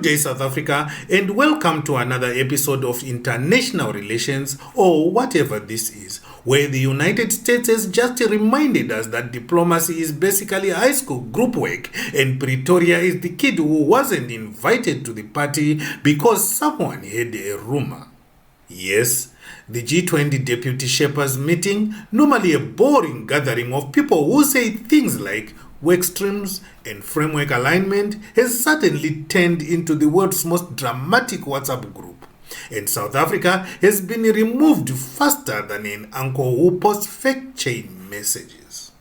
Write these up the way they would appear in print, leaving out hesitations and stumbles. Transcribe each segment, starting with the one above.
day, South Africa, and welcome to another episode of International Relations, or whatever this is, where the United States has just reminded us that diplomacy is basically high school group work, and Pretoria is the kid who wasn't invited to the party because someone had a rumor. Yes, the G20 Deputy Sherpas Meeting, normally a boring gathering of people who say things like work streams and framework alignment, has suddenly turned into the world's most dramatic WhatsApp group. And South Africa has been removed faster than an uncle who posts fake chain messages.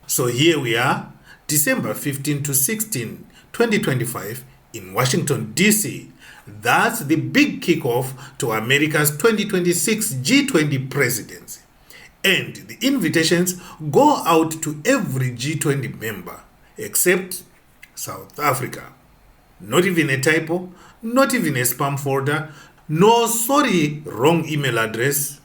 So here we are, December 15 to 16, 2025, in Washington, D.C. That's the big kickoff to America's 2026 G20 presidency. And the invitations go out to every G20 member, except South Africa. Not even a typo, not even a spam folder, no sorry, wrong email address.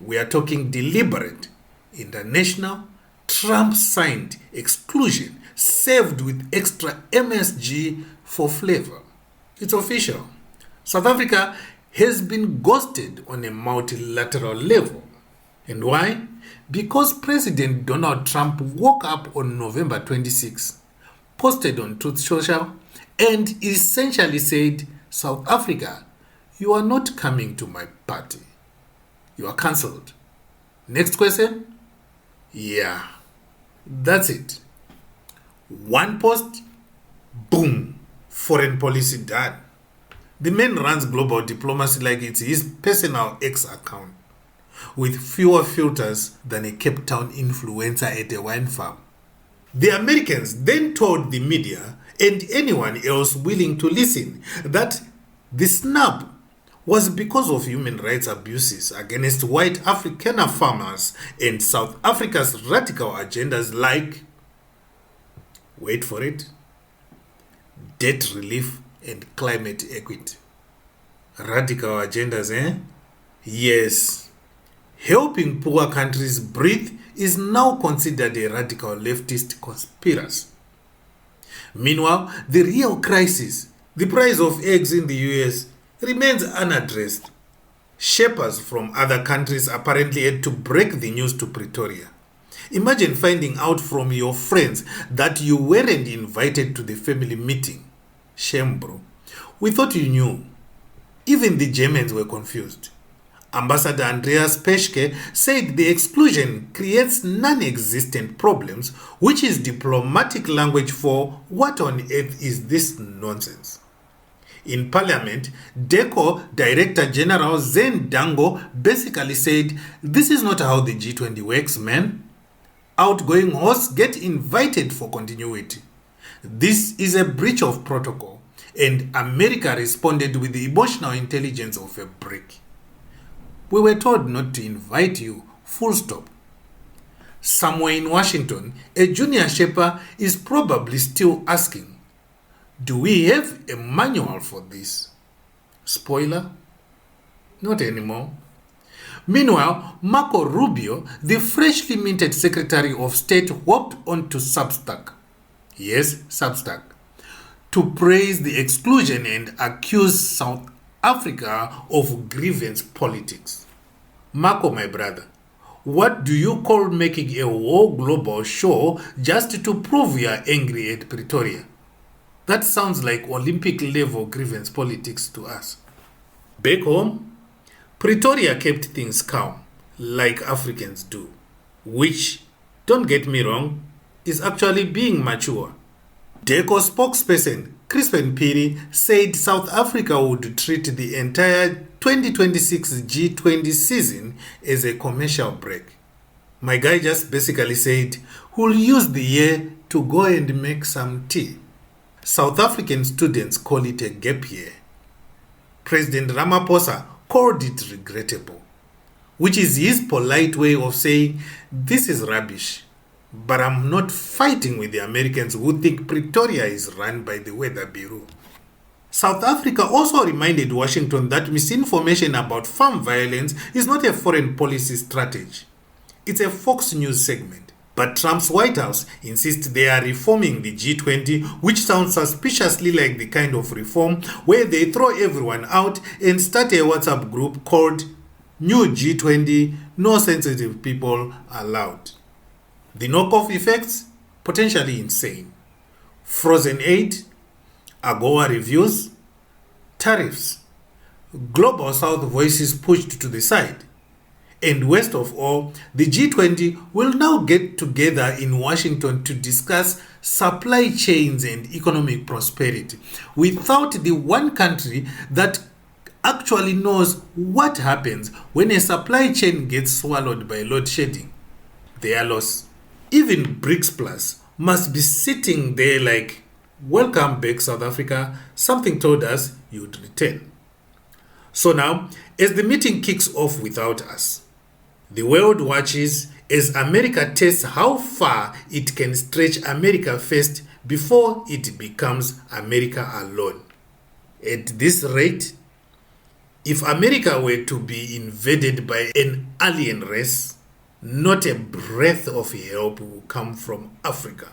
We are talking deliberate, international, Trump-signed exclusion, served with extra MSG for flavor. It's official. South Africa has been ghosted on a multilateral level. And why? Because President Donald Trump woke up on November 26, posted on Truth Social, and essentially said, South Africa, you are not coming to my party. You are cancelled. Next question? Yeah, that's it. One post, boom, foreign policy done. The man runs global diplomacy like it's his personal X account, with fewer filters than a Cape Town influencer at a wine farm. The Americans then told the media and anyone else willing to listen that the snub was because of human rights abuses against white Afrikaner farmers and South Africa's radical agendas like, wait for it, debt relief and climate equity. Radical agendas, eh? Yes. Helping poor countries breathe is now considered a radical leftist conspiracy. Meanwhile, the real crisis, the price of eggs in the US, remains unaddressed. Shepherds from other countries apparently had to break the news to Pretoria. Imagine finding out from your friends that you weren't invited to the family meeting. Shame, bro. We thought you knew. Even the Germans were confused. Ambassador Andreas Peschke said the exclusion creates non-existent problems, which is diplomatic language for what on earth is this nonsense. In Parliament, DECO Director General Zen Dango basically said, this is not how the G20 works, man. Outgoing hosts get invited for continuity. This is a breach of protocol, and America responded with the emotional intelligence of a brick. We were told not to invite you, full stop. Somewhere in Washington, a junior Sherpa is probably still asking, do we have a manual for this? Spoiler? Not anymore. Meanwhile, Marco Rubio, the freshly minted Secretary of State, hopped onto Substack. Yes, Substack. To praise the exclusion and accuse South Africa of grievance politics. Marco, my brother, what do you call making a whole global show just to prove you are angry at Pretoria? That sounds like Olympic level grievance politics to us. Back home, Pretoria kept things calm, like Africans do, which, don't get me wrong, is actually being mature. DECO spokesperson Crispin Piri said South Africa would treat the entire 2026 G20 season as a commercial break. My guy just basically said, we'll use the year to go and make some tea. South African students call it a gap year. President Ramaphosa called it regrettable, which is his polite way of saying, this is rubbish. But I'm not fighting with the Americans who think Pretoria is run by the Weather Bureau. South Africa also reminded Washington that misinformation about farm violence is not a foreign policy strategy. It's a Fox News segment. But Trump's White House insists they are reforming the G20, which sounds suspiciously like the kind of reform where they throw everyone out and start a WhatsApp group called New G20, No Sensitive People Allowed. The knockoff effects? Potentially insane. Frozen aid, AGOA reviews, tariffs, global South voices pushed to the side. And worst of all, the G20 will now get together in Washington to discuss supply chains and economic prosperity without the one country that actually knows what happens when a supply chain gets swallowed by load shedding. Their loss. Even BRICS Plus must be sitting there like, welcome back South Africa, something told us you'd return. So now, as the meeting kicks off without us, the world watches as America tests how far it can stretch America first before it becomes America alone. At this rate, if America were to be invaded by an alien race, not a breath of help will come from Africa.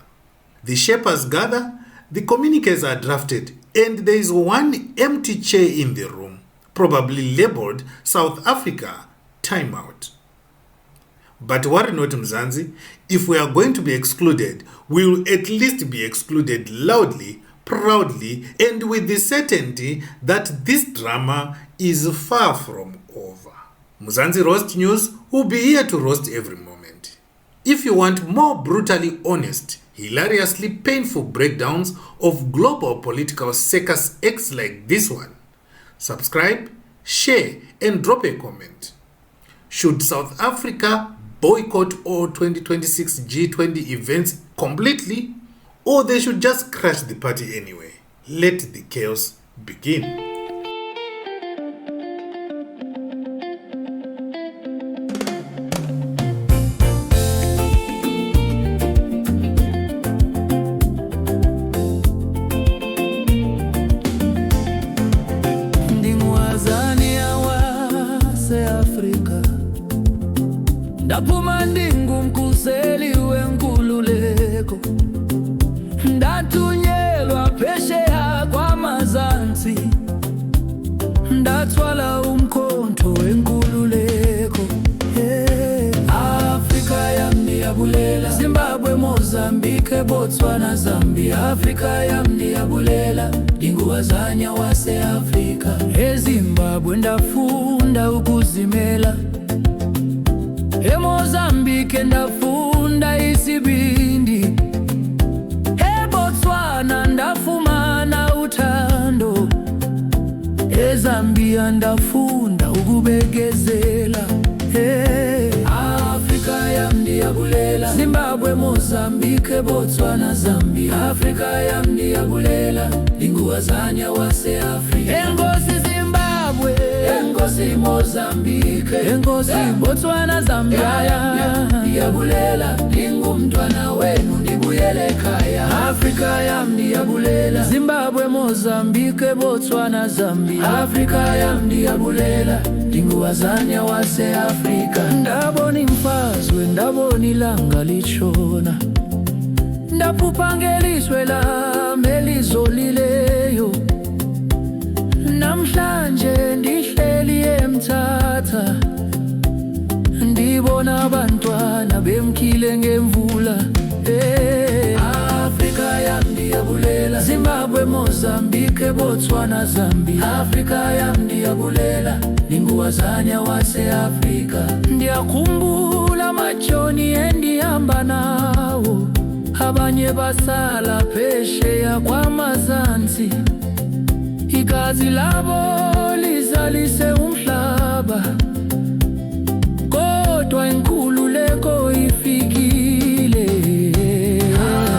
The Sherpas gather, the communiques are drafted, and there is one empty chair in the room, probably labeled South Africa Timeout. But worry not, Mzansi, if we are going to be excluded, we will at least be excluded loudly, proudly, and with the certainty that this drama is far from over. Mzansi Roast News will be here to roast every moment. If you want more brutally honest, hilariously painful breakdowns of global political circus acts like this one, subscribe, share, and drop a comment. Should South Africa boycott all 2026 G20 events completely, or they should just crash the party anyway? Let the chaos begin. Ndaphuma ndingumkhuseli wenkululeko, ndathunyelwa phesheya kwaMzansi, ndathwala umkhonto wenkululeko. Afrika yam ndiyabulela, Zimbabwe, Mozambique, Botswana, Zambia. Afrika yam ndiyabulela, ndinguwazanya wase-Afrika. eZimbabwe ndafunda ukuzimela, eMozambique ndafunda isibindi, eBotswana ndafumana uthando, eZambia ndafunda ukubekezela. Afrika yam ndiyabulela, Zimbabwe, Mozambique, Botswana, Zambia. Afrika yam ndiyabulela, ndinguwazanya wase-Afrika. Enkosi Zimbabwe, enkosi Mozambique, enkosi Botswana, Zambia. Ndiyabulela, ndingumntwana wenu, ndibuyele ekhaya. Afrika yam ndiyabulela, Zimbabwe, Mozambique, Botswana, Zambia. Afrika yam ndiyabulela, ndinguwazanya wase-Afrika. Ndabona imfazwe, ndabona ilanga litshona, ndaphupha ngelizwe lami elizolileyo. Namhlanje ndihleli eMthatha, ndibona abantwana bemkhile ngemvula. Afrika yam ndiyabulela, Zimbabwe, Mozambique, Botswana, Zambia. Afrika yam ndiyabulela, ndinguwazanya wase-Afrika. Ndiyakhumbula amajoni endihamba nawo, abanye basala phesheya kwaMzansi. Igazi labo lizalise umhlaba, kodwa inkululeko ifikile.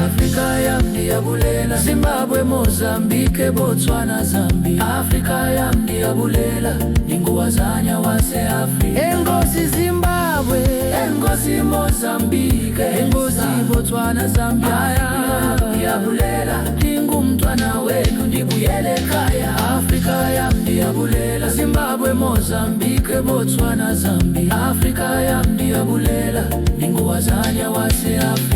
Afrika yam ndiyabulela, Zimbabwe, Mozambique, Botswana, Zambia. Afrika yam ndiyabulela, ndinguwazanya wase-Afrika. Enkosi Zimbabwe, enkosi Mozambique, enkosi Botswana, Zambia. Ndiyabulela, ndingumntwana wenu, ndibuyele ekhaya. Afrika yam ndiyabulela, Zimbabwe, Mozambique, Botswana, Zambia. Afrika yam ndiyabulela, ndinguwazanya wase-Afrika.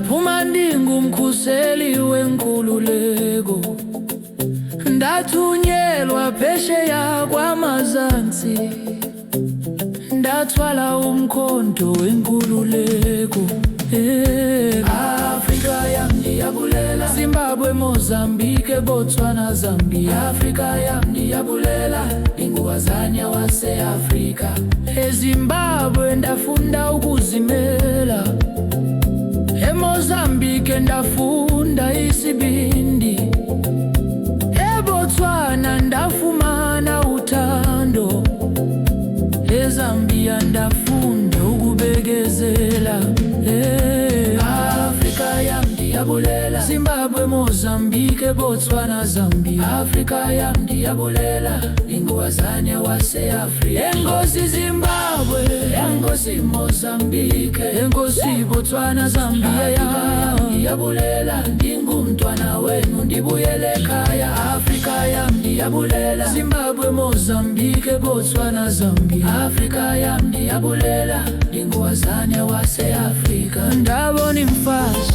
Ndaphuma ndingumkhuseli wenkululeko, ndathunyelwa phesheya kwaMzansi, ndathwala umkhonto wenkululeko. Afrika yam ndiyabulela, Zimbabwe, Mozambique, Botswana, Zambia. Afrika yam ndiyabulela, ingowazanya wase-Afrika. eZimbabwe ndafunda ukuzimela, eMozambique ndafunda isibindi, eBotswana ndafumana uthando, eZambia ndafunda ukubekezela. Afrika yam ndiyabulela, Zimbabwe, Mozambique, Botswana, Zambia. Afrika yam ndiyabulela, ingowazanya wase-Afrika. Enkosi Zimbabwe, enkosi Mozambique, enkosi Botswana, Zambia. yam ndiyabulela, ndingumntwana wenu ndibuyele ekhaya. Afrika yam ndiyabulela, Zimbabwe, Mozambique, Botswana, Zambia. Afrika yam ndiyabulela, ingowazanya wase-Afrika. Ndabona imfazi